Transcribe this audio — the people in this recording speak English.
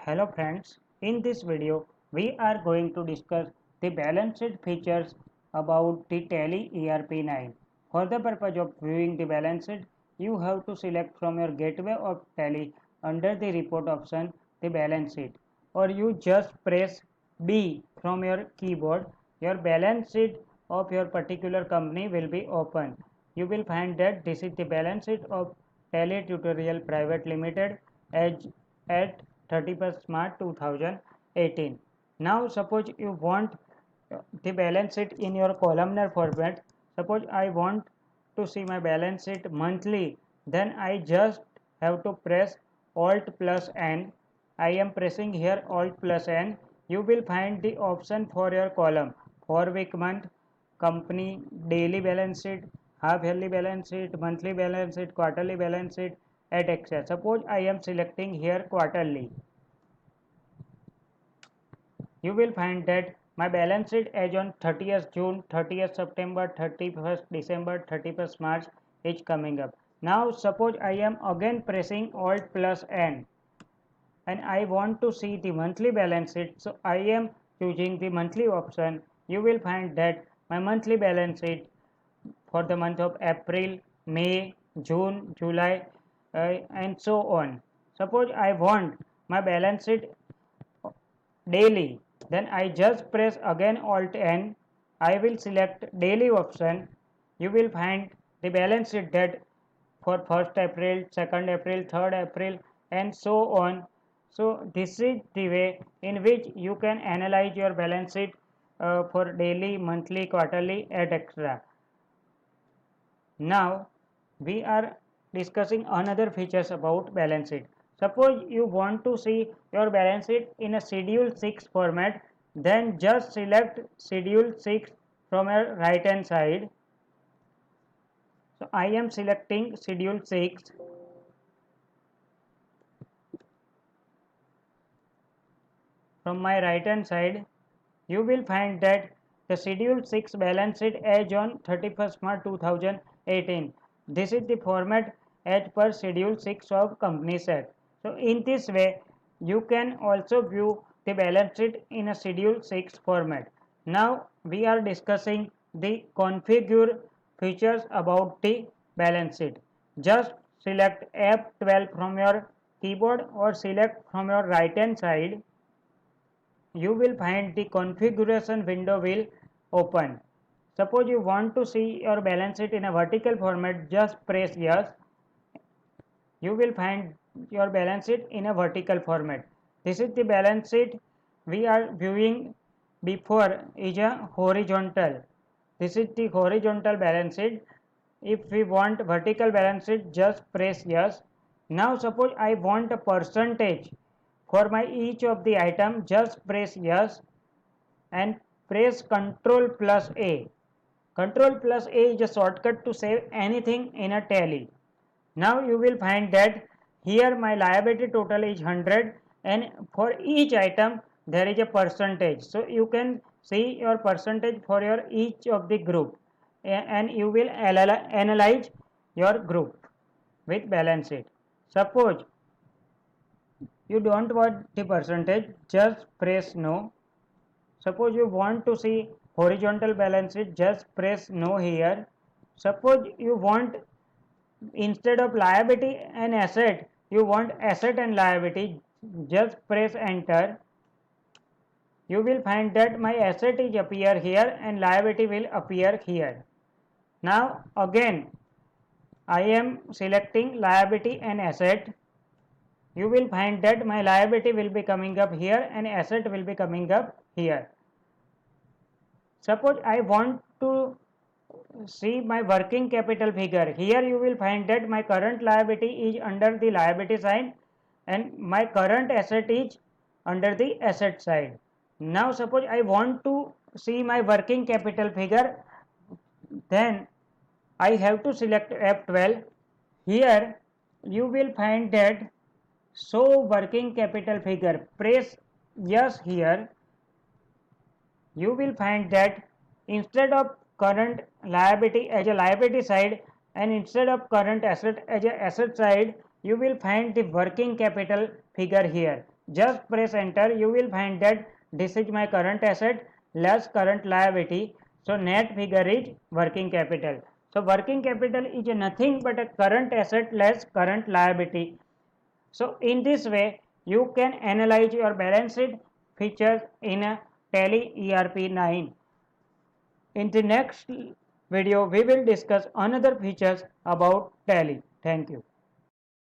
Hello friends, in this video we are going to discuss the balance sheet features about the Tally ERP9. For the purpose of viewing the balance sheet, you have to select from your gateway of Tally under the report option the balance sheet, or you just press B from your keyboard. Your balance sheet of your particular company will be open. You will find that this is the balance sheet of Tally Tutorial Private Limited as at 31st March 2018. Now suppose you want the balance sheet in your columnar format. Suppose I want to see my balance sheet monthly, then I just have to press Alt plus N. I am pressing here Alt plus N. You will find the option for your column: for week, month, company, daily balance sheet, half yearly balance sheet, monthly balance sheet, quarterly balance sheet, etc. Suppose I am selecting here quarterly. You will find that my balance sheet as on 30th June, 30th September, 31st December, 31st March is coming up. Now suppose I am again pressing Alt plus N and I want to see the monthly balance sheet. So I am choosing the monthly option. You will find that my monthly balance sheet for the month of April, May, June, July, and so on. Suppose I want my balance sheet daily, then I just press again Alt N. I will select daily option. You will find the balance sheet that for 1st April, 2nd April, 3rd April, and so on. So this is the way in which you can analyze your balance sheet for daily, monthly, quarterly, etc. Now we are discussing another features about balance sheet. Suppose you want to see your balance sheet in a schedule 6 format, then just select schedule 6 from your right hand side. So I am selecting schedule 6. From my right hand side, you will find that the schedule 6 balance sheet as on 31st March 2018. This is the format as per schedule 6 of Companies Act. So in this way you can also view the balance sheet in a schedule 6 format. Now we are discussing the configure features about the balance sheet. Just select F12 from your keyboard or select from your right hand side. You will find the configuration window will open. Suppose you want to see your balance sheet in a vertical format, just press yes. You will find your balance sheet in a vertical format. This is the balance sheet we are viewing before is a horizontal. This is the horizontal balance sheet. If we want vertical balance sheet, just press yes. Now suppose I want a percentage for my each of the item, just press yes and press Ctrl plus A. Ctrl plus A is a shortcut to save anything in a tally. Now you will find that here my liability total is 100 and for each item there is a percentage. So you can see your percentage for your each of the group and you will analyze your group with balance sheet. Suppose you don't want the percentage, just press no. Suppose you want to see horizontal balance sheet, just press no here. Suppose you want instead of liability and asset, you want asset and liability, just press enter. You will find that my asset is appear here and liability will appear here. Now again I am selecting liability and asset. You will find that my liability will be coming up here and asset will be coming up here. Suppose I want to see my working capital figure. Here you will find that my current liability is under the liability side and my current asset is under the asset side. Now suppose I want to see my working capital figure, then I have to select F12. Here you will find that show working capital figure. Press yes here. You will find that instead of current liability as a liability side and instead of current asset as a asset side, you will find the working capital figure here. Just press enter, you will find that this is my current asset less current liability. So net figure is working capital. So working capital is nothing but a current asset less current liability. So in this way you can analyze your balance sheet features in a Tally ERP 9. In the next video we will discuss another features about Tally. Thank you.